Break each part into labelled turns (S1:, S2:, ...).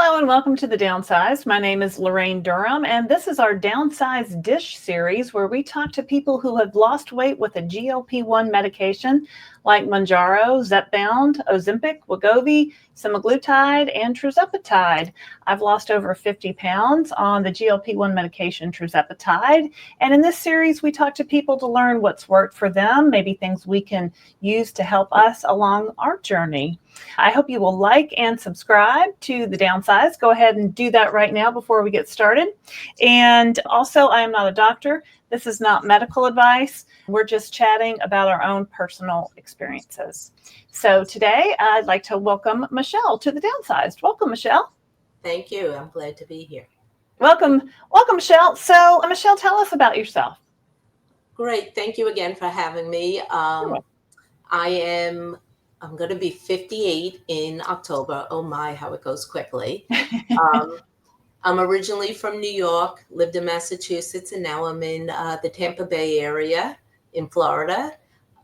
S1: Hello and welcome to the Downsized. My name is Lorraine Durham, and this is our Downsized Dish series where we talk to people who have lost weight with a GLP-1 medication like Mounjaro, Zepbound, Ozempic, Wegovy, semaglutide, and tirzepatide. I've lost over 50 pounds on the GLP-1 medication tirzepatide, and in this series we talk to people to learn what's worked for them, maybe things we can use to help us along our journey. I hope you will like and subscribe to the Downsize. Go ahead and do that right now before we get started. And also, I am not a doctor. This is not medical advice. We're just chatting about our own personal experiences. So today, I'd like to welcome Michele to the Downsized. Welcome, Michele.
S2: Thank you. I'm glad to be here.
S1: Welcome, Michele. So, Michele, tell us about yourself.
S2: Great. Thank you again for having me. I'm going to be 58 in October. Oh my, how it goes quickly. I'm originally from New York, lived in Massachusetts, and now I'm in the Tampa Bay area in Florida.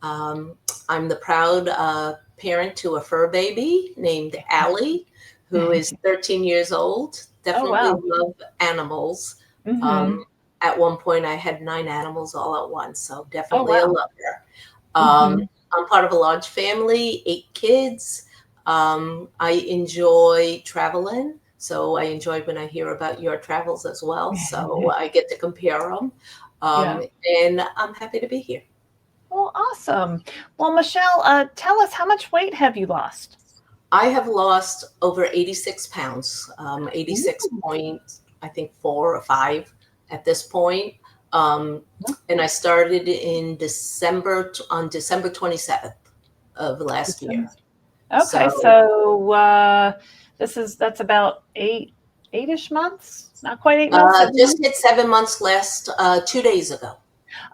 S2: I'm the proud parent to a fur baby named Allie, who is 13 years old. Definitely love animals.
S1: Mm-hmm.
S2: At one point, I had 9 animals all at once, so definitely a lover. I'm part of a large family, 8 kids. I enjoy traveling. So I enjoy when I hear about your travels as well. So I get to compare them. And I'm happy to be here.
S1: Well, awesome. Well, Michele, tell us, how much weight have you lost?
S2: I have lost over 86 pounds, 86 point, I think 4 or 5 at this point. And I started in December 27th of last year.
S1: Okay, so that's about eight-ish months, not quite 8 months.
S2: Just hit 7 months last 2 days ago.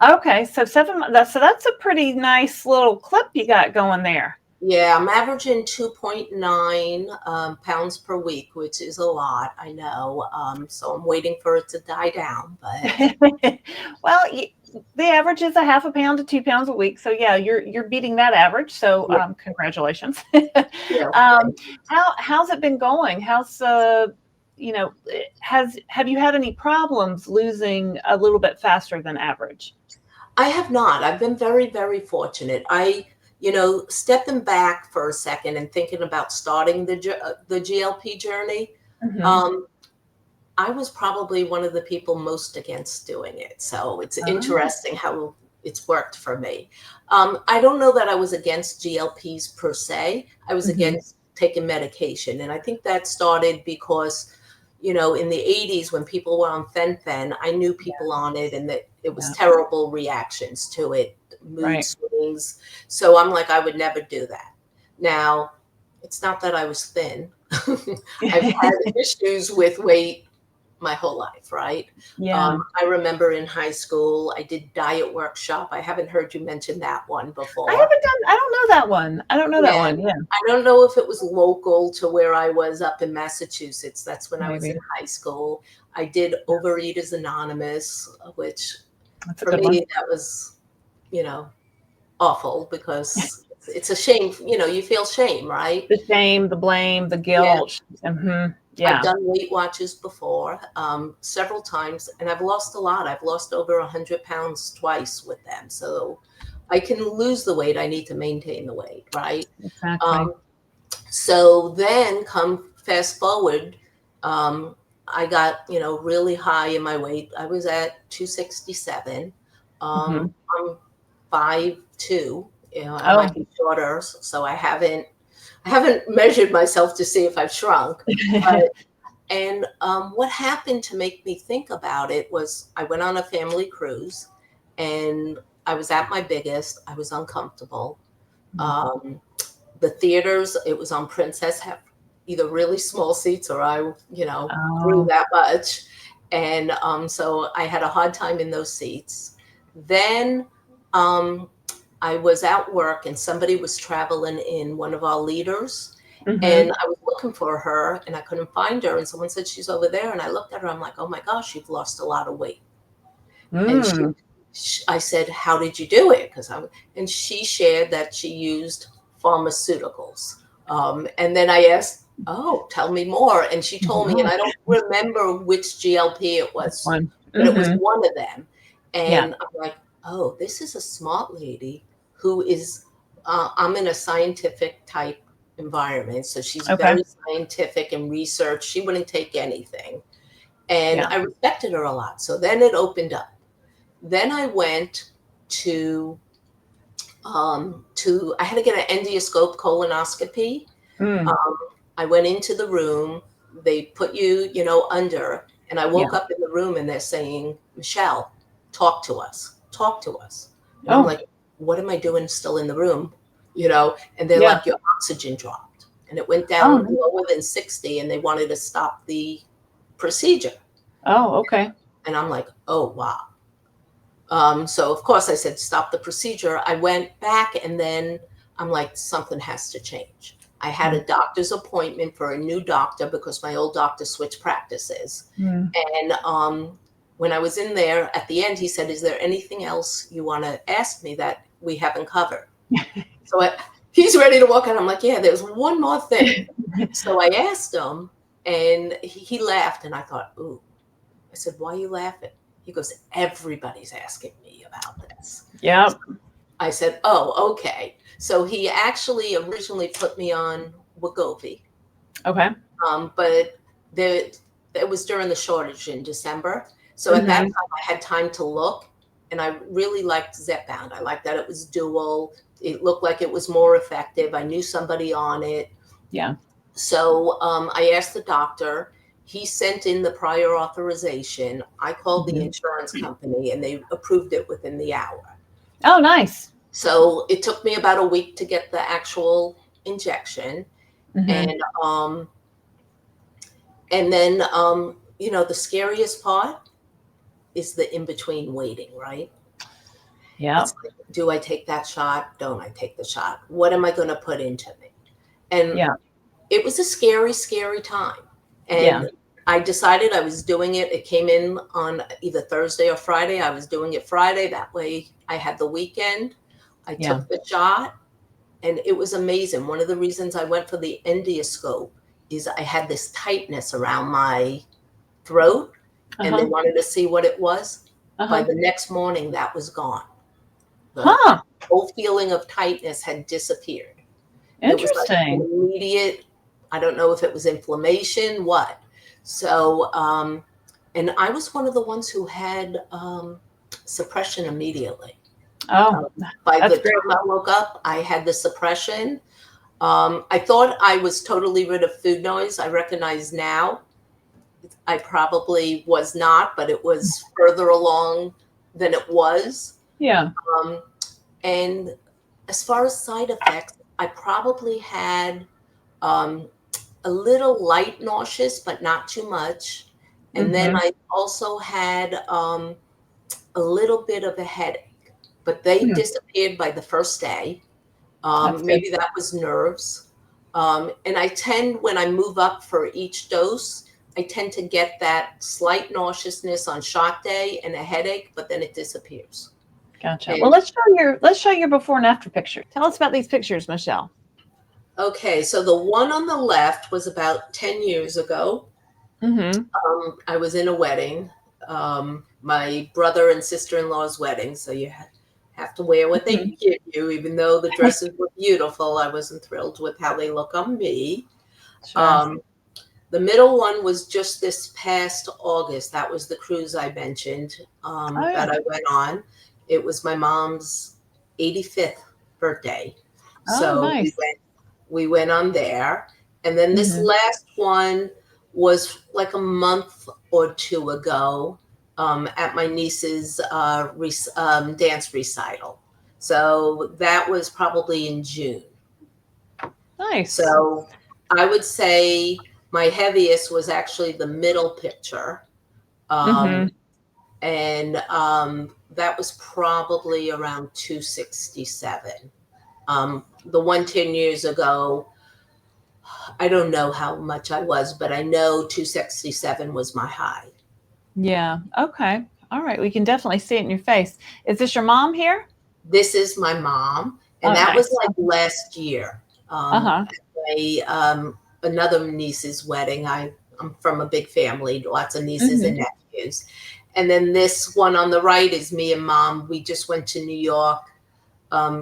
S1: Okay, so 7 months. So that's a pretty nice little clip you got going there.
S2: Yeah, I'm averaging 2.9 pounds per week, which is a lot, I know. So I'm waiting for it to die down. But
S1: well, the average is a half a pound to 2 pounds a week. So yeah, you're beating that average. So congratulations. How's it been going? How's have you had any problems losing a little bit faster than average?
S2: I have not. I've been very, very fortunate. Stepping back for a second and thinking about starting the GLP journey, I was probably one of the people most against doing it. So it's interesting how it's worked for me. I don't know that I was against GLPs per se. I was against taking medication. And I think that started because, in the 80s when people were on fen-phen, I knew people on it and that it was terrible reactions to it. Mood swings. So I'm like, I would never do that. Now, it's not that I was thin. I've had issues with weight my whole life, right?
S1: Yeah.
S2: I remember in high school, I did diet workshop. I haven't heard you mention that one before.
S1: I don't know that one. I don't know that one. Yeah.
S2: I don't know if it was local to where I was up in Massachusetts. That's when I was in high school. I did Overeaters Anonymous, which for me, that was awful because it's a shame, you feel shame, right?
S1: The shame, the blame, the guilt.
S2: I've done Weight Watchers before, several times, and I've lost a lot. I've lost over 100 pounds twice with them. So I can lose the weight. I need to maintain the weight, right?
S1: Exactly.
S2: So then fast forward, I got, really high in my weight. I was at 267. I'm 5'2", I might be shorter, so I haven't measured myself to see if I've shrunk. And what happened to make me think about it was I went on a family cruise and I was at my biggest. I was uncomfortable. The theaters, it was on Princess, have either really small seats or I, grew that much. And so I had a hard time in those seats. Then I was at work and somebody was traveling in one of our leaders and I was looking for her and I couldn't find her. And someone said, she's over there. And I looked at her, I'm like, oh my gosh, you've lost a lot of weight. And I said, how did you do it? And she shared that she used pharmaceuticals. And then I asked oh, tell me more. And she told me, and I don't remember which GLP it was,
S1: One.
S2: but it was one of them.
S1: Yeah.
S2: And I'm like, oh, this is a smart lady who is, I'm in a scientific type environment. So she's
S1: Okay.
S2: very scientific and research. She wouldn't take anything. And
S1: Yeah.
S2: I respected her a lot. So then it opened up. Then I went to I had to get an endoscope colonoscopy.
S1: Mm.
S2: I went into the room. They put you, under, and I woke up in the room and they're saying, Michele, talk to us, talk to us. And I'm
S1: Oh,
S2: like, what am I doing still in the room? And they're
S1: yeah.
S2: like, your oxygen dropped and it went
S1: Oh,
S2: down lower than 60 and they wanted to stop the procedure.
S1: oh, okay.
S2: And I'm like, oh, wow. So of course I said, stop the procedure. I went back and then I'm like, something has to change. I had a doctor's appointment for a new doctor because my old doctor switched practices.
S1: Mm.
S2: And when I was in there at the end, he said, is there anything else you want to ask me that we haven't covered? So he's ready to walk out. I'm like, yeah, there's one more thing. So I asked him and he laughed and I thought, ooh. I said, why are you laughing? He goes, everybody's asking me about this.
S1: Yeah.
S2: So I said, oh, okay. So he actually originally put me on Wegovy.
S1: Okay.
S2: But it was during the shortage in December. So at that time I had time to look and I really liked Zepbound. I liked that it was dual. It looked like it was more effective. I knew somebody on it.
S1: Yeah.
S2: So I asked the doctor. He sent in the prior authorization. I called the insurance company and they approved it within the hour.
S1: Oh, nice.
S2: So it took me about a week to get the actual injection. And then, the scariest part is the in-between waiting, right?
S1: Yeah.
S2: It's like, do I take that shot? Don't I take the shot? What am I going to put into me? And it was a scary, scary time. And I decided I was doing it. It came in on either Thursday or Friday. I was doing it Friday. That way I had the weekend. I took the shot and it was amazing. One of the reasons I went for the endoscope is I had this tightness around my throat and they wanted to see what it was. By the next morning, that was gone. The whole feeling of tightness had disappeared.
S1: Interesting.
S2: It was like immediate, I don't know if it was inflammation, what. So, and I was one of the ones who had suppression immediately.
S1: Oh,
S2: by the time I woke up, I had the suppression. I thought I was totally rid of food noise. I recognize now I probably was not, but it was further along than it was.
S1: Yeah.
S2: And as far as side effects, I probably had a little light nauseous, but not too much. And then I also had a little bit of a headache. But they disappeared by the first day. Maybe that was nerves. And I tend, when I move up for each dose, I tend to get that slight nauseousness on shot day and a headache, but then it disappears.
S1: Gotcha. Well, let's show your before and after picture. Tell us about these pictures, Michele.
S2: Okay, so the one on the left was about 10 years ago. I was in a wedding, my brother and sister-in-law's wedding. So you have to wear what they give you, even though the dresses were beautiful. I wasn't thrilled with how they look on me. Sure. The middle one was just this past August. That was the cruise I mentioned that I went on. It was my mom's 85th birthday. So nice. we went on there. And then this last one was like a month or two ago. At my niece's dance recital. So that was probably in June.
S1: Nice.
S2: So I would say my heaviest was actually the middle picture. And that was probably around 267. The one 10 years ago, I don't know how much I was, but I know 267 was my high.
S1: Yeah. Okay. All right. We can definitely see it in your face. Is this your mom here?
S2: This is my mom. And that was like last year. another niece's wedding. I'm from a big family, lots of nieces
S1: Mhm.
S2: and nephews. And then this one on the right is me and Mom. We just went to New York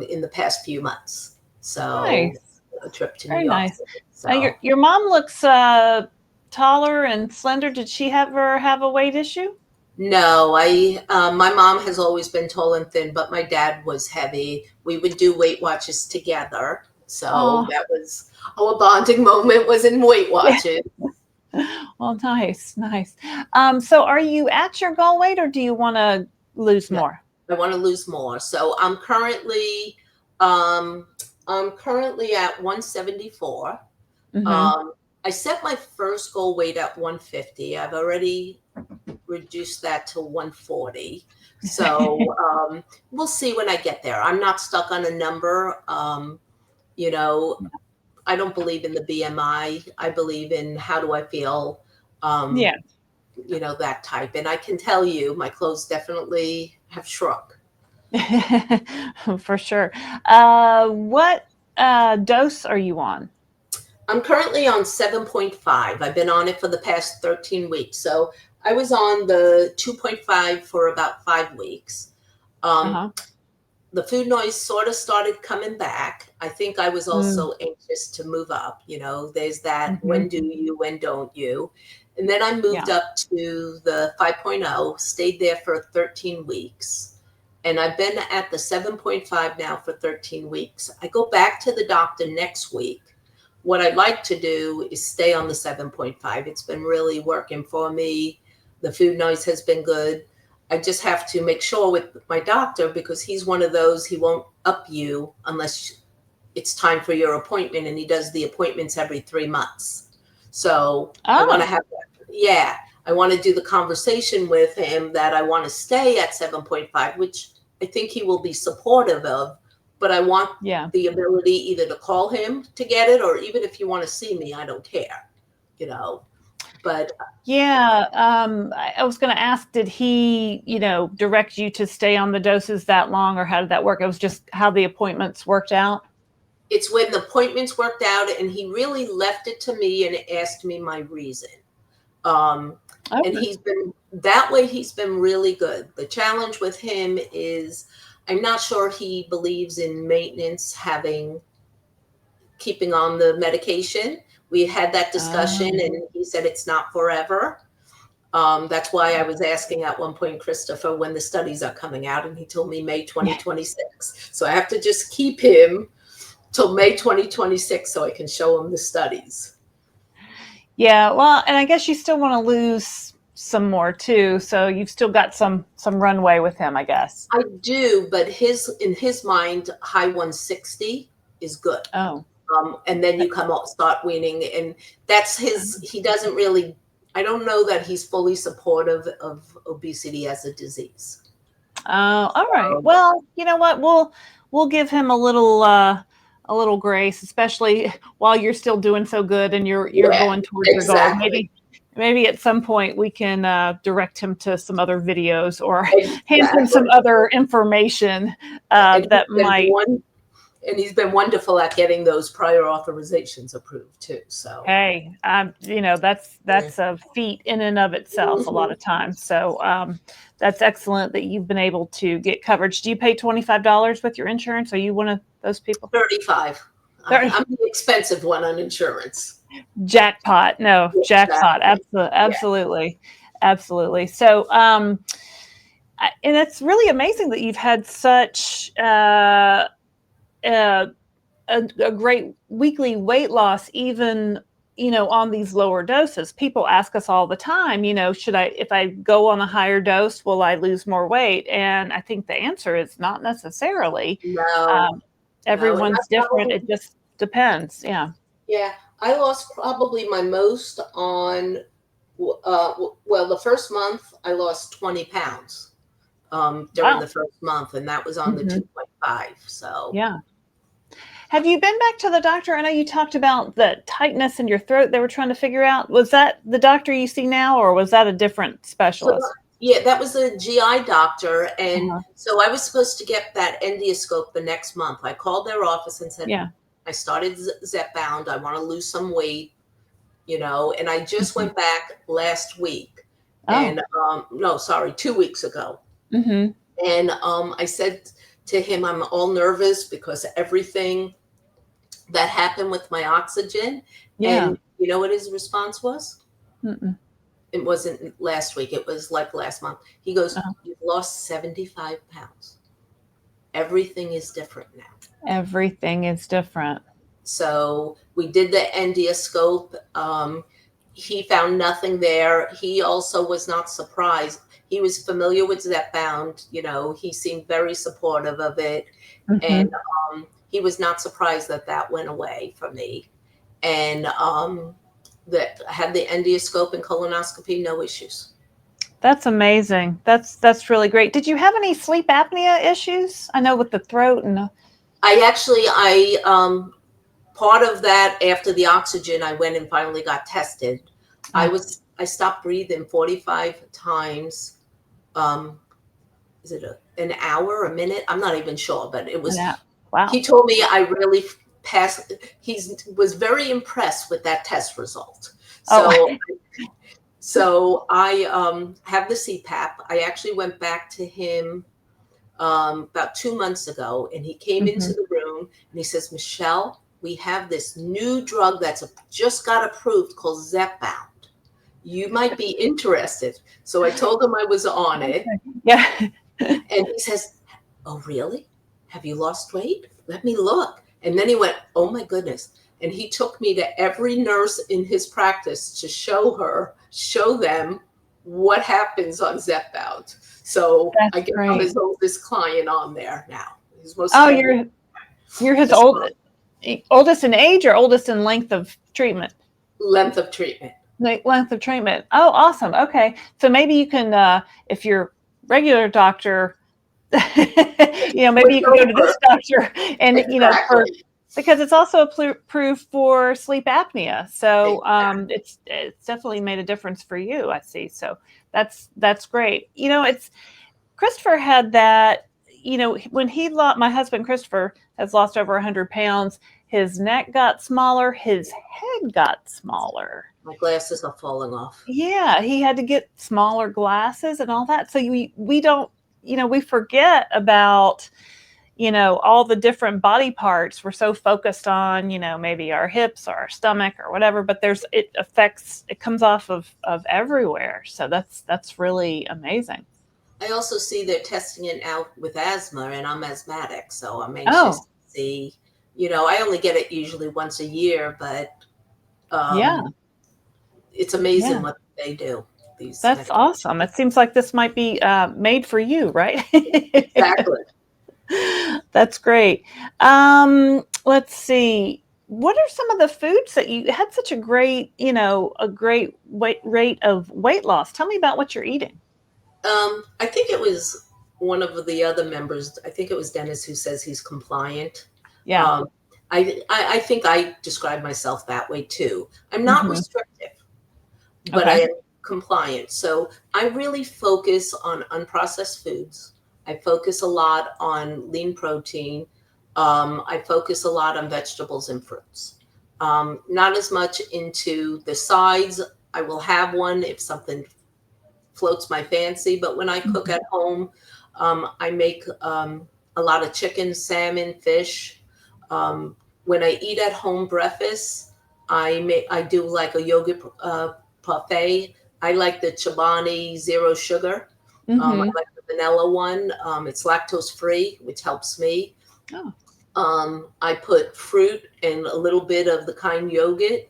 S2: in the past few months. So
S1: Nice.
S2: a trip to New
S1: Very
S2: York
S1: nice.
S2: City.
S1: Now
S2: So
S1: your mom looks taller and slender. Did she ever have a weight issue?
S2: no, my mom has always been tall and thin, but my dad was heavy. We would do Weight Watchers together. So
S1: Oh,
S2: that was our bonding moment was in Weight
S1: yeah.
S2: Watchers.
S1: Well, nice, nice. So are you at your goal weight or do you want to lose
S2: No,
S1: more?
S2: I want to lose more. So um, I'm currently at 174.
S1: Mm-hmm.
S2: Um, I set my first goal weight at 150. I've already reduced that to 140. So we'll see when I get there. I'm not stuck on a number. You know, I don't believe in the BMI. I believe in how do I feel, um,
S1: Yeah.
S2: that type. And I can tell you, my clothes definitely have shrunk.
S1: For sure. What dose are you on?
S2: I'm currently on 7.5. I've been on it for the past 13 weeks. So I was on the 2.5 for about 5 weeks. Um,
S1: Uh-huh.
S2: the food noise sort of started coming back. I think I was
S1: Mm,
S2: also anxious to move up. There's that
S1: hmm.
S2: when do you, when don't you? And then I moved
S1: Yeah.
S2: up to the 5.0, stayed there for 13 weeks. And I've been at the 7.5 now for 13 weeks. I go back to the doctor next week. What I'd like to do is stay on the 7.5. It's been really working for me. The food noise has been good. I just have to make sure with my doctor because he's one of those, he won't up you unless it's time for your appointment, and he does the appointments every 3 months. So I want to
S1: Oh,
S2: have that. Yeah, I want to do the conversation with him that I want to stay at 7.5, which I think he will be supportive of, but I want
S1: yeah.
S2: the ability either to call him to get it, or even if you want to see me, I don't care, you know, but
S1: Yeah. I was going to ask, did he, direct you to stay on the doses that long or how did that work? It was just how the appointments worked out.
S2: it's when the appointments worked out and he really left it to me and asked me my reason. Um, and
S1: Okay.
S2: he's been that way, he's been really good. The challenge with him is I'm not sure he believes in maintenance, keeping on the medication. We had that discussion
S1: Um,
S2: and he said it's not forever. That's why I was asking at one point, Christopher, when the studies are coming out, and he told me May
S1: yeah.
S2: 2026. So I have to just keep him till May 2026 so I can show him the studies.
S1: Yeah. Well, and I guess you still want to lose some more too. So you've still got some runway with him, I guess.
S2: I do, but in his mind, high 160 is good.
S1: Oh.
S2: And then you start weaning, and that's he doesn't really, I don't know that he's fully supportive of obesity as a disease.
S1: All right.
S2: So,
S1: Well, you know what? We'll give him a little grace, especially while you're still doing so good and you're
S2: yeah,
S1: going towards your goals.
S2: exactly.
S1: Maybe at some point we can direct him to some other videos or hand him some
S2: Exactly.
S1: other information
S2: And he's
S1: that
S2: been
S1: might.
S2: one, and he's been wonderful at getting those prior authorizations approved too. So,
S1: Hey,
S2: yeah.
S1: that's a feat in and of itself a lot
S2: Mhm.
S1: of times. So that's excellent that you've been able to get coverage. Do you pay $25 with your insurance? Are you one of those people?
S2: 35.
S1: There,
S2: I'm the expensive one on insurance.
S1: jackpot. No, jackpot.
S2: Exactly. Yeah.
S1: Absolutely, absolutely. So, and it's really amazing that you've had such uh, a great weekly weight loss, even on these lower doses. People ask us all the time, should I, if I go on a higher dose, will I lose more weight? And I think the answer is not necessarily.
S2: No,
S1: um,
S2: no. And I
S1: Everyone's different.
S2: probably,
S1: It just depends. Yeah.
S2: yeah, I lost probably my most well, the first month I lost 20 pounds during
S1: Wow.
S2: the first month, and that was on the
S1: Hmm.
S2: 2.5. So
S1: Yeah. Have you been back to the doctor? I know you talked about the tightness in your throat they were trying to figure out. Was that the doctor you see now, or was that a different
S2: So
S1: specialist?
S2: yeah, that was a GI doctor, and
S1: Uh-huh.
S2: so I was supposed to get that endoscope the next month. I called their office and said
S1: Yeah.
S2: I started Zepbound. I want to lose some weight. and I just
S1: Mhm.
S2: went back last week.
S1: Oh.
S2: And no, sorry, 2 weeks ago.
S1: Mhm.
S2: And I said to him, I'm all nervous because everything that happened with my oxygen.
S1: Yeah.
S2: And you know what his response was?
S1: Mm-mm.
S2: It wasn't last week. It was like last month. He goes,
S1: Uh-huh.
S2: "You've lost 75 pounds. Everything is different now."
S1: Everything is different.
S2: So we did the endoscope. He found nothing there. He also was not surprised. He was familiar with Zepbound. He seemed very supportive of it. And
S1: Mhm.
S2: he was not surprised that that went away from me. And that I had the endoscope and colonoscopy, no issues.
S1: That's amazing. That's really great. Did you have any sleep apnea issues? I know with the throat and
S2: I part of that after the oxygen, I went and finally got tested.
S1: uh,
S2: I stopped breathing 45 times. Um, is it an hour, a minute? I'm not even sure, but it was.
S1: yeah. Wow.
S2: He told me I really passed. He was very impressed with that test result.
S1: Oh.
S2: So I have the CPAP. I actually went back to him about 2 months ago, and he came into
S1: Mhm.
S2: the room and he says, "Michele, we have this new drug that's just got approved called Zepbound. You might be interested." So I told him I was on it,
S1: Yeah.
S2: and he says, "Oh, really? Have you lost weight? Let me look." And then he went, "Oh my goodness." And he took me to every nurse in his practice to show them what happens on Zepbound. So I
S1: That's
S2: guess I'm
S1: great.
S2: his oldest client on there now. His most
S1: Oh,
S2: tenured.
S1: you're his
S2: His
S1: oldest in age or oldest in length of treatment?
S2: length of treatment.
S1: Length of treatment. Oh, awesome. Okay. So maybe you can, if your regular doctor, maybe
S2: Switch
S1: you can go to this
S2: over.
S1: doctor and,
S2: Exactly.
S1: because it's also approved for sleep apnea. So
S2: Exactly.
S1: it's definitely made a difference for you, I see. So that's great. It's Christopher had that, when my husband Christopher has lost over 100 pounds, his neck got smaller, his head got smaller.
S2: My glasses are falling off.
S1: Yeah, he had to get smaller glasses and all that. So we don't, we forget about, all the different body parts. We're so focused on, maybe our hips or our stomach or whatever, but it comes off of everywhere. So that's really amazing.
S2: I also see they're testing it out with asthma, and I'm asthmatic, so I'm anxious
S1: Oh,
S2: to see. I only get it usually once a year, but
S1: yeah.
S2: it's
S1: Yeah.
S2: amazing what they do. These
S1: That's
S2: medications.
S1: awesome. It seems like this might be made for you, right?
S2: Exactly.
S1: That's great. Let's see. What are some of the foods that you had such a great, a great rate of weight loss? Tell me about what you're eating.
S2: I think it was one of the other members. I think it was Dennis who says he's compliant.
S1: Yeah.
S2: Um, I think I describe myself that way too. I'm not
S1: Hmm.
S2: restrictive, but I
S1: Okay.
S2: am compliant. So I really focus on unprocessed foods. I focus a lot on lean protein. I focus a lot on vegetables and fruits. Not as much into the sides. I will have one if something floats my fancy, but when I cook
S1: Hmm.
S2: at home, I make a lot of chicken, salmon, fish. When I eat at home breakfast, I do like a yogurt parfait. I like the Chobani zero sugar. I
S1: Hmm.
S2: like the vanilla one. It's lactose free, which helps me.
S1: Oh.
S2: I put fruit and a little bit of the kind yogurt.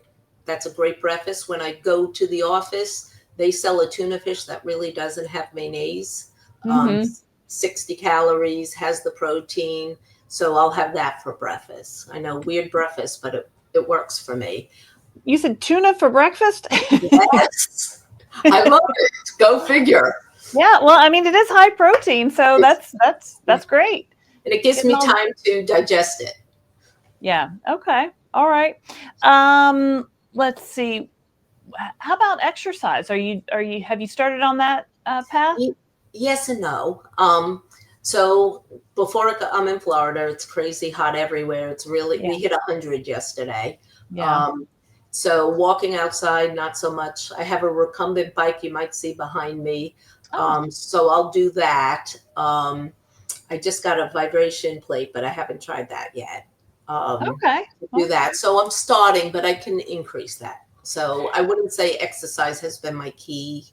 S2: That's a great breakfast. When I go to the office, they sell a tuna fish that really doesn't have mayonnaise. Um,
S1: Hmm.
S2: 60 calories, has the protein. So I'll have that for breakfast. I know, weird breakfast, but it works for me.
S1: You said tuna for breakfast?
S2: Yes, I love it. Go figure.
S1: Yeah. Well, I mean, it is high protein, so
S2: It's,
S1: that's great.
S2: and it gives
S1: Getting
S2: me
S1: all
S2: time to digest it.
S1: Yeah. Okay. All right. Let's see. How about exercise? Have you started on that path?
S2: Yes and no. So I'm in Florida. It's crazy hot everywhere. We
S1: Yeah.
S2: hit 100 yesterday.
S1: Yeah.
S2: Um, So walking outside, not so much. I have a recumbent bike you might see behind me.
S1: Oh,
S2: So I'll do that. I just got a vibration plate, but I haven't tried that yet.
S1: okay.
S2: To do
S1: Well,
S2: that. So I'm starting, but I can increase that. So I wouldn't say exercise has been my key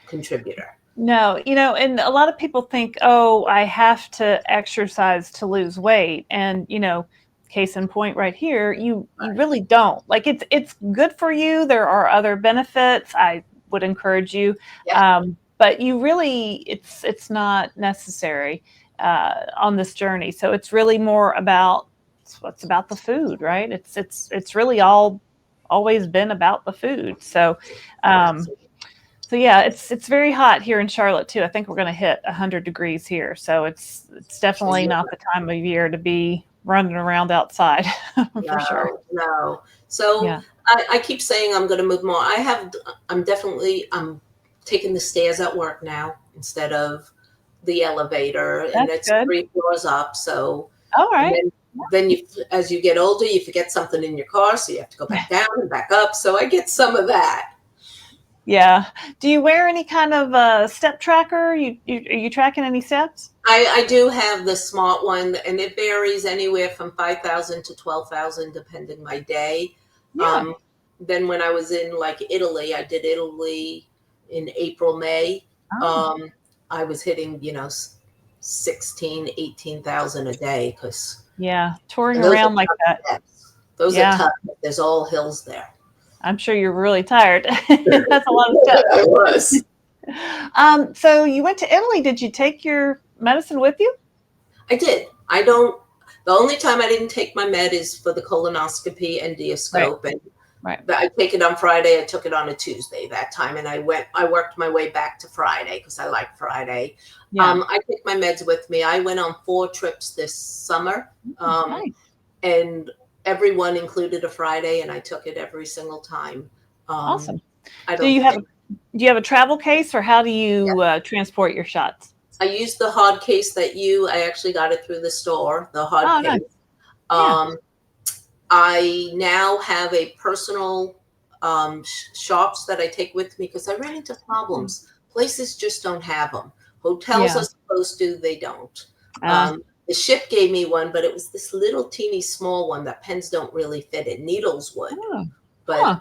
S2: contributor.
S1: no, and a lot of people think, oh, I have to exercise to lose weight. And, case in point right here, you really don't. Like it's good for you. There are other benefits. I would encourage you.
S2: Yeah.
S1: But you really it's not necessary on this journey. So it's really more about what's about the food, right? It's really always been about the food. Um so yeah, it's very hot here in Charlotte too. I think we're going to hit 100 degrees here. So it's definitely not the time of year to be running around outside for sure.
S2: No, no. So
S1: Yeah,
S2: I keep saying I'm going to move more. I'm taking the stairs at work now instead of the elevator, and
S1: that's
S2: it's
S1: good.
S2: 3 floors up. So,
S1: All
S2: and
S1: right.
S2: then as you get older, you forget something in your car, so you have to go back down and back up. So I get some of that.
S1: Yeah. Do you wear any kind of step tracker? Are you tracking any steps?
S2: I do have the smart one, and it varies anywhere from 5,000 to 12,000, depending my day.
S1: Yeah.
S2: Um, then when I was in like Italy, I did Italy in April, May.
S1: Oh,
S2: Um, I was hitting, 16, 18,000 a day because
S1: yeah. Touring
S2: those are
S1: around like
S2: tough
S1: that.
S2: steps. Those are
S1: Yeah.
S2: tough. There's all hills there.
S1: I'm sure you're really tired. That's a lot of steps.
S2: I was.
S1: So you went to Italy. Did you take your medicine with you?
S2: I did. I don't. The only time I didn't take my med is for the colonoscopy and
S1: Right.
S2: endoscope, and
S1: Right.
S2: I take it on Friday. I took it on a Tuesday that time, and I worked my way back to Friday because I like Friday.
S1: Yeah.
S2: I take my meds with me. I went on 4 trips this summer,
S1: Nice.
S2: and every one included a Friday, and I took it every single time. Um,
S1: Awesome.
S2: I
S1: Do
S2: don't
S1: you have
S2: think.
S1: do you have a travel case, or how do you transport your shots?
S2: I used the hard case I actually got it through the store, the hard
S1: Oh,
S2: case.
S1: nice. Yeah.
S2: Um, I now have a personal shops that I take with me because I ran into problems. Places just don't have them. Hotels
S1: Yeah.
S2: are supposed to, they don't.
S1: Uh,
S2: The ship gave me one, but it was this little teeny small one that pens don't really fit in. Needles would,
S1: oh.
S2: but
S1: Huh.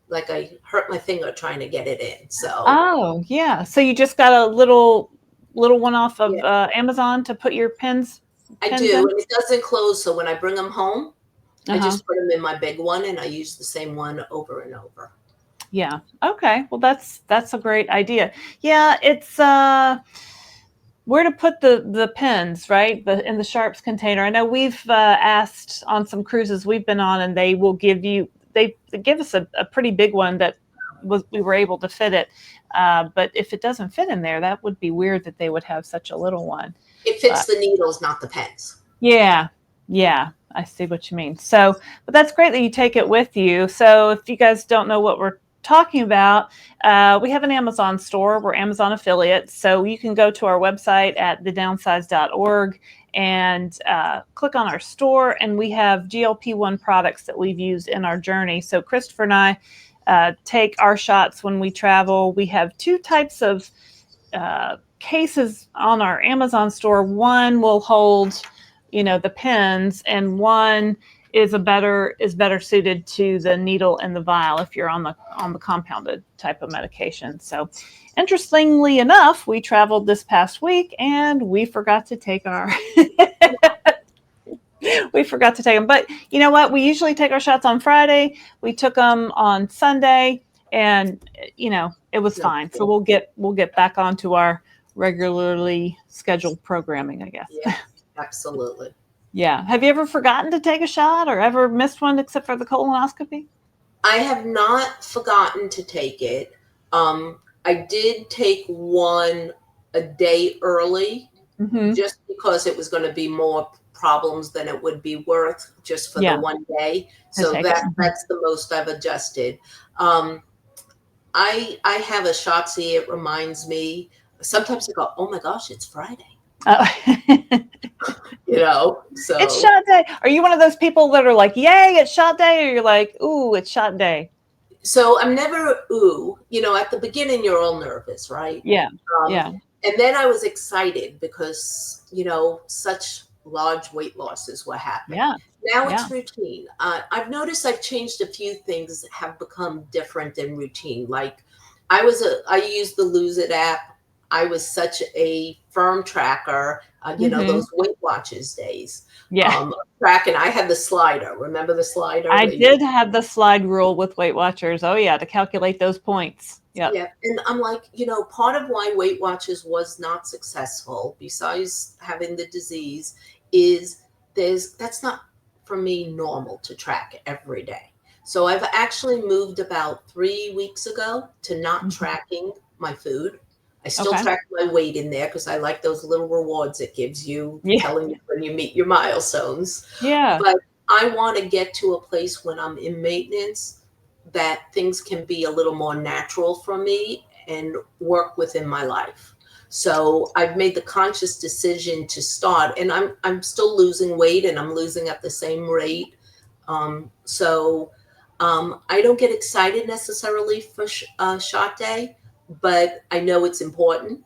S2: like I hurt my finger trying to get it in. So
S1: Oh, yeah. So you just got a little one off of
S2: yeah,
S1: Amazon to put your
S2: I
S1: pens
S2: do,
S1: in?
S2: and it doesn't close. So when I bring them home, I
S1: Uh-huh.
S2: just put them in my big one, and I use the same one over and over.
S1: Yeah. Okay. Well, that's a great idea. Yeah, it's where to put the pens, right? In the sharps container. I know we've asked on some cruises we've been on, and they give us a pretty big one that we were able to fit it. But if it doesn't fit in there, that would be weird that they would have such a little one.
S2: It fits
S1: But
S2: the needles, not the pens.
S1: yeah, yeah, I see what you mean. So, but that's great that you take it with you. So, if you guys don't know what we're talking about, we have an Amazon store. We're Amazon affiliates. So, you can go to our website at thedownsize.org and click on our store. And we have GLP-1 products that we've used in our journey. So, Christopher and I take our shots when we travel. We have two types of cases on our Amazon store. One will hold the pens, and one is better suited to the needle and the vial if you're on the compounded type of medication. So interestingly enough, we traveled this past week and we forgot to take our we forgot to take them. But you know what? We usually take our shots on Friday. We took them on Sunday, and it was
S2: No.
S1: fine. So we'll get back onto our regularly scheduled programming, I guess.
S2: Yeah, absolutely.
S1: Yeah. Have you ever forgotten to take a shot or ever missed one except for the colonoscopy?
S2: I have not forgotten to take it. I did take one a day early
S1: Mm-hmm.
S2: just because it was going to be more problems than it would be worth just for the
S1: Yeah.
S2: one day.
S1: To
S2: So
S1: take it.
S2: that's the most I've adjusted. I have a Shotzi. It reminds me. Sometimes I go, oh my gosh, it's Friday.
S1: Oh. It's
S2: So
S1: shot day. Are you one of those people that are like, yay, it's shot day? Or you're like, ooh, it's shot day?
S2: I'm never at the beginning you're all nervous, right?
S1: Yeah.
S2: Um,
S1: Yeah.
S2: and then I was excited because, such large weight losses were happening.
S1: Yeah.
S2: Now
S1: Yeah.
S2: it's routine. I've noticed I've changed a few things that have become different than routine. Like I used the Lose It app. I was such a firm tracker,
S1: Hmm.
S2: those Weight Watchers days.
S1: Yeah.
S2: Tracking, I had the slider. Remember the slider
S1: I
S2: where you
S1: did have the slide rule with Weight Watchers. Oh, yeah. To calculate those points. Yep.
S2: Yeah, and I'm like, part of why Weight Watchers was not successful, besides having the disease, is that's not for me normal to track every day. So I've actually moved about 3 weeks ago to not
S1: Mhm.
S2: tracking my food. I still
S1: Okay.
S2: track my weight in there because I like those little rewards it gives you,
S1: Yeah.
S2: telling you when you meet your milestones.
S1: Yeah.
S2: But I want to get to a place when I'm in maintenance that things can be a little more natural for me and work within my life. So I've made the conscious decision to start, and I'm still losing weight, and I'm losing at the same rate. I don't get excited necessarily for shot day, but I know it's important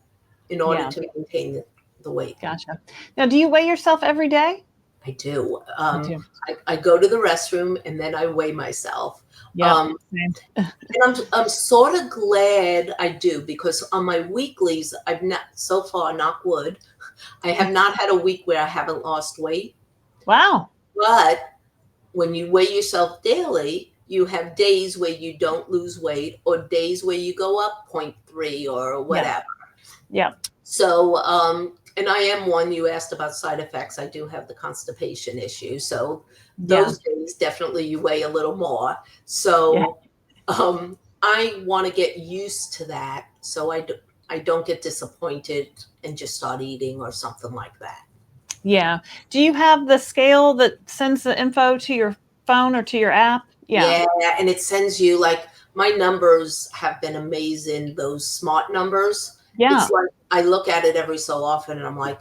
S2: in order
S1: Yeah.
S2: to maintain the weight.
S1: Gotcha. Now, do you weigh yourself every day?
S2: I do.
S1: Me too.
S2: I go to the restroom and then I weigh myself.
S1: Yep.
S2: Um,
S1: Same.
S2: and I'm sort of glad I do, because on my weeklies, I've not, so far, knock wood, I have not had a week where I haven't lost weight.
S1: Wow.
S2: But when you weigh yourself daily, you have days where you don't lose weight, or days where you go up 0.3 or
S1: Yeah.
S2: whatever.
S1: Yeah.
S2: So, and I am one, you asked about side effects. I do have the constipation issue. So
S1: Yeah.
S2: those days, definitely you weigh a little more.
S1: Yeah.
S2: So I want to get used to that, so I don't get disappointed and just start eating or something like that.
S1: Yeah. Do you have the scale that sends the info to your phone or to your app? Yeah.
S2: Yeah, and it sends you, like, my numbers have been amazing, those smart numbers. It's
S1: Yeah.
S2: like I look at it every so often and I'm like,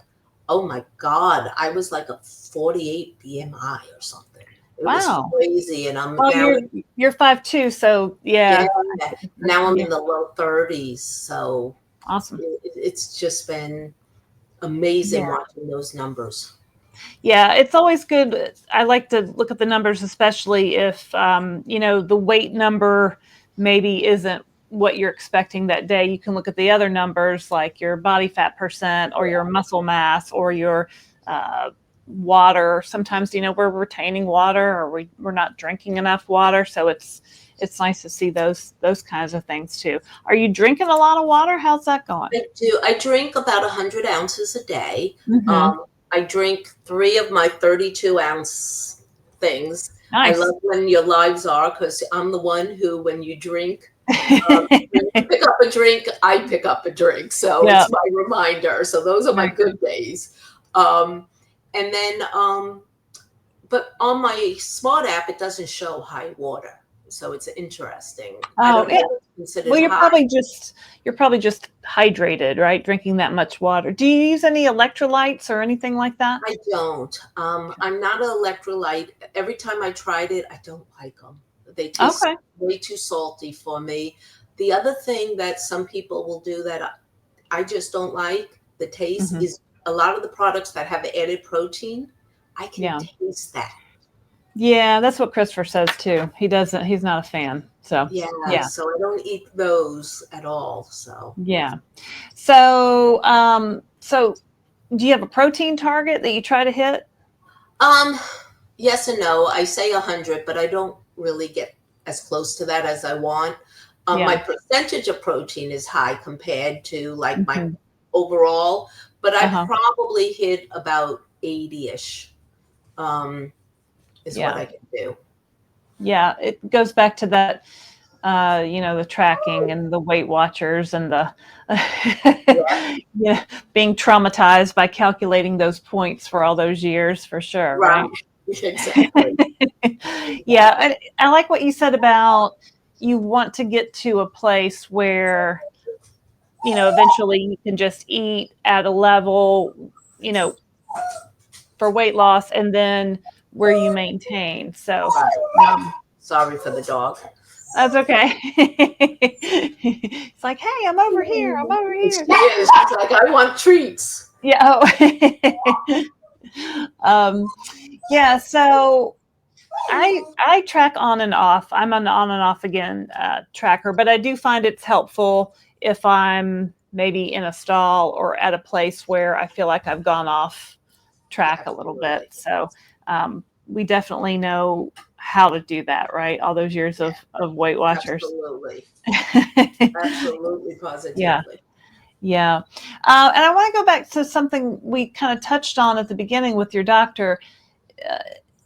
S2: oh my God, I was like a 48 BMI or something. It was
S1: Wow.
S2: crazy. And I'm
S1: Well,
S2: now,
S1: you're 5'2", so
S2: yeah,
S1: yeah.
S2: now I'm
S1: Yeah.
S2: in the low 30s. So
S1: Awesome.
S2: it's just been amazing
S1: Yeah.
S2: watching those numbers.
S1: Yeah, it's always good. I like to look at the numbers, especially if the weight number maybe isn't what you're expecting that day. You can look at the other numbers like your body fat percent or your muscle mass or your uh, water. Sometimes we're retaining water or we're not drinking enough water, so it's nice to see those kinds of things too. Are you drinking a lot of water? How's that going?
S2: I do. I drink about 100 ounces a day.
S1: Mm-hmm.
S2: I drink 3 of my 32-ounce things. I
S1: Nice.
S2: love when your lives are, because I'm the one who, when you drink, when you pick up a drink, I pick up a drink. So
S1: Yeah.
S2: it's my reminder. So those are my
S1: Right.
S2: good days. Um, and then, but on my smart app, it doesn't show high water. So it's interesting. I
S1: Oh,
S2: don't know
S1: yeah.
S2: if it's considered
S1: Well,
S2: high.
S1: you're probably just hydrated, right? Drinking that much water. Do you use any electrolytes or anything like that?
S2: I don't. I'm not an electrolyte. Every time I tried it, I don't like them. They taste
S1: Okay.
S2: way too salty for me. The other thing that some people will do that I just don't like the taste
S1: Hmm.
S2: is a lot of the products that have added protein. I can
S1: Yeah.
S2: taste that.
S1: Yeah, that's what Christopher says too. He's not a fan. So,
S2: Yeah,
S1: yeah.
S2: so I don't eat those at all. So,
S1: Yeah. So do you have a protein target that you try to hit?
S2: um, yes and no. I say 100, but I don't really get as close to that as I want. My
S1: Yeah.
S2: percentage of protein is high compared to like my
S1: Hmm.
S2: overall, but I
S1: Uh-huh.
S2: probably hit about 80-ish, is what
S1: Yeah.
S2: I can do.
S1: Yeah. It goes back to that the tracking and the Weight Watchers and the
S2: Yeah,
S1: yeah, being traumatized by calculating those points for all those years, for sure,
S2: right.
S1: right?
S2: Exactly.
S1: Yeah,
S2: Exactly.
S1: I like what you said about you want to get to a place where eventually you can just eat at a level, you know, for weight loss and then where you maintain. So
S2: Right. Sorry for the dog.
S1: that's okay. It's like, hey, I'm over here. I'm over
S2: She
S1: here.
S2: is. She's like, I want treats.
S1: Yeah. Yeah. So I track on and off. I'm an on and off again tracker, but I do find it's helpful if I'm maybe in a stall or at a place where I feel like I've gone off track a little bit. So we definitely know how to do that, right? All those years of Weight Watchers.
S2: Absolutely. Absolutely, positively.
S1: Yeah. Yeah. And I want to go back to something we kind of touched on at the beginning with your doctor.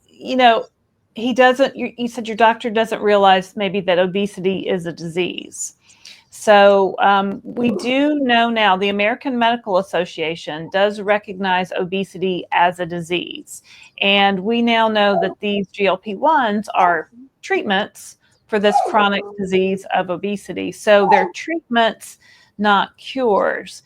S1: You know, he doesn't, you said your doctor doesn't realize maybe that obesity is a disease. So we do know now the American Medical Association does recognize obesity as a disease. And we now know that these GLP-1s are treatments for this chronic disease of obesity. So they're treatments, not cures.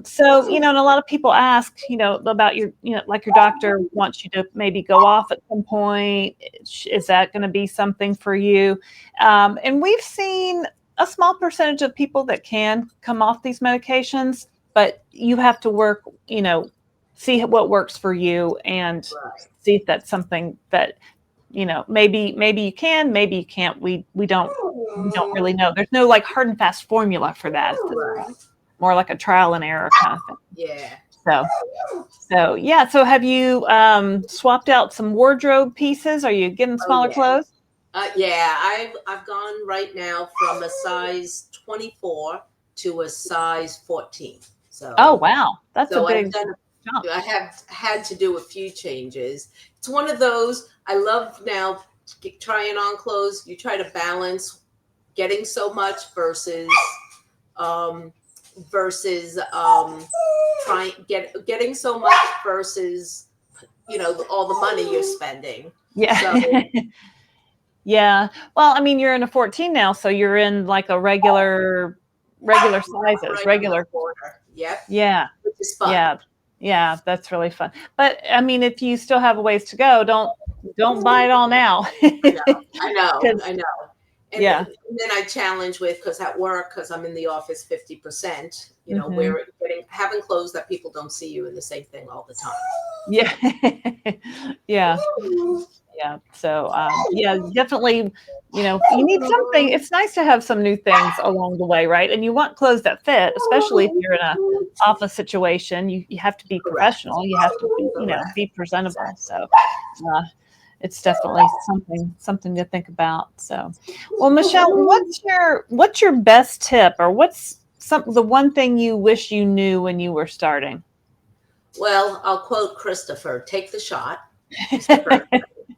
S1: So, and a lot of people ask, about your, like your doctor wants you to maybe go off at some point. Is that going to be something for you? And we've seen a small percentage of people that can come off these medications, but you have to work, see what works for you and see if that's something that, maybe you can, maybe you can't. We don't really know. There's no like hard and fast formula for that. More like a trial and error kind of thing.
S2: Yeah.
S1: So yeah. So have you swapped out some wardrobe pieces? Are you getting smaller clothes?
S2: Yeah, I've gone right now from a size 24 to a size 14. So
S1: oh wow, that's a big jump.
S2: I have had to do a few changes. It's one of those I love now trying on clothes. You try to balance getting so much versus getting so much versus all the money you're spending.
S1: Yeah.
S2: So,
S1: yeah. Well, I mean, you're in a 14 now, so you're in like a regular sizes, regular
S2: order. Yep.
S1: Yeah.
S2: Which is fun.
S1: Yeah. Yeah, that's really fun. But I mean, if you still have a ways to go, don't buy it all now.
S2: I know. And
S1: yeah.
S2: then I challenge with, because at work, because I'm in the office 50%, we're having clothes that people don't see you in the same thing all the time.
S1: Yeah. Yeah. Yeah. So, yeah, definitely, you need something. It's nice to have some new things along the way, right? And you want clothes that fit, especially if you're in an office situation. You have to be professional. You have to be presentable. So, it's definitely something to think about. So, well, Michele, what's your best tip, or what's the one thing you wish you knew when you were starting?
S2: Well, I'll quote Christopher: "Take the shot,"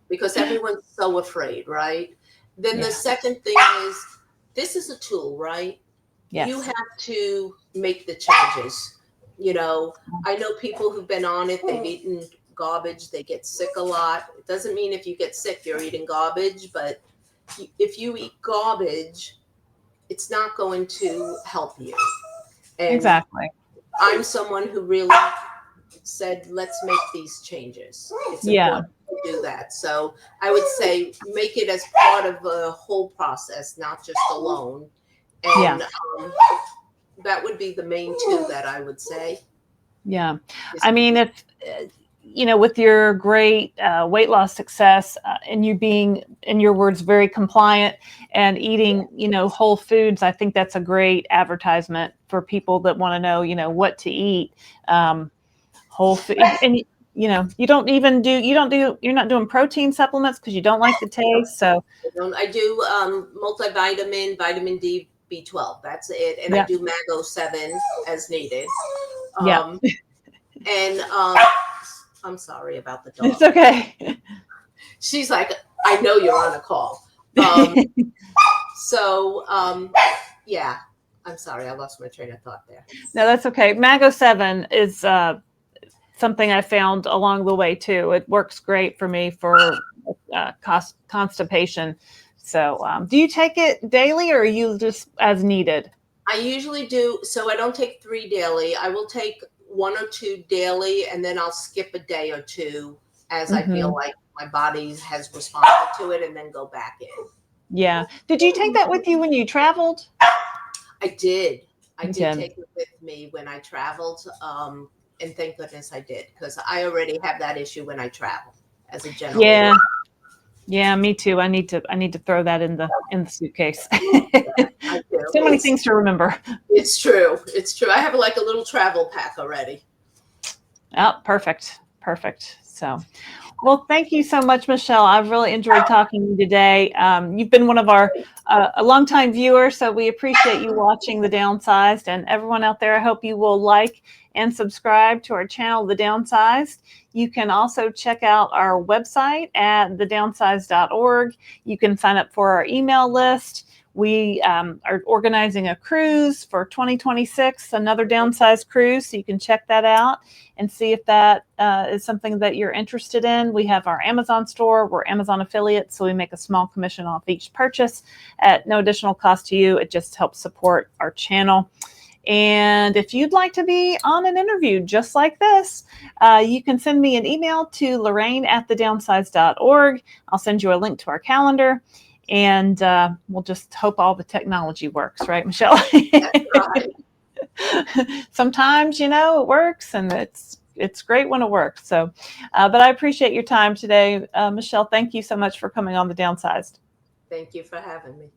S2: because everyone's so afraid, right? Then the second thing is, this is a tool, right? Yes. You have to make the changes. I know people who've been on it. They've eaten garbage, they get sick a lot. It doesn't mean if you get sick you're eating garbage, but if you eat garbage, it's not going to help you. And
S1: exactly.
S2: I'm someone who really said, let's make these changes. It's important to do that. So I would say make it as part of a whole process, not just alone. And that would be the main two that I would say.
S1: Yeah. I mean, it's with your great weight loss success and you being, in your words, very compliant and eating, whole foods, I think that's a great advertisement for people that want to know, what to eat. Whole food. And, you're not doing protein supplements because you don't like the taste. So
S2: I do multivitamin, vitamin D, B12. That's it. And I do Mago 7 as needed. And I'm sorry about the dog.
S1: It's okay.
S2: She's like, I know you're on a call. Yeah, I'm sorry. I lost my train of thought there.
S1: No, that's okay. Mago 7 is something I found along the way too. It works great for me for constipation. So do you take it daily or are you just as needed?
S2: I usually do. So I don't take 3 daily. I will take 1 or 2 daily, and then I'll skip a day or 2 as I feel like my body has responded to it, and then go back in.
S1: Yeah. Did you take that with you when you traveled?
S2: I did. I
S1: You
S2: did
S1: did.
S2: take it with me when I traveled, and thank goodness I did, because I already have that issue when I travel as a general.
S1: Yeah. Yeah, me too. I need to throw that in the suitcase.
S2: I do.
S1: So many things to remember.
S2: It's true. It's true. I have like a little travel pack already.
S1: Oh, perfect. Perfect. So, well, thank you so much, Michele. I've really enjoyed talking to you today. You've been one of our a longtime viewer, so we appreciate you watching The Downsized. And everyone out there, I hope you will like and subscribe to our channel, The Downsized. You can also check out our website at thedownsized.org. You can sign up for our email list. We are organizing a cruise for 2026, another Downsized cruise, so you can check that out and see if that is something that you're interested in. We have our Amazon store. We're Amazon affiliates, so we make a small commission off each purchase at no additional cost to you. It just helps support our channel. And if you'd like to be on an interview just like this, you can send me an email to lorraine@thedownsized.org. I'll send you a link to our calendar, and we'll just hope all the technology works, right, Michele?
S2: That's right.
S1: Sometimes, it works, and it's great when it works. So, but I appreciate your time today, Michele. Thank you so much for coming on The Downsized.
S2: Thank you for having me.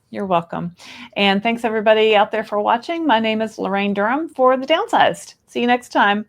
S1: You're welcome. And thanks everybody out there for watching. My name is Lorraine Durham for The Downsized. See you next time.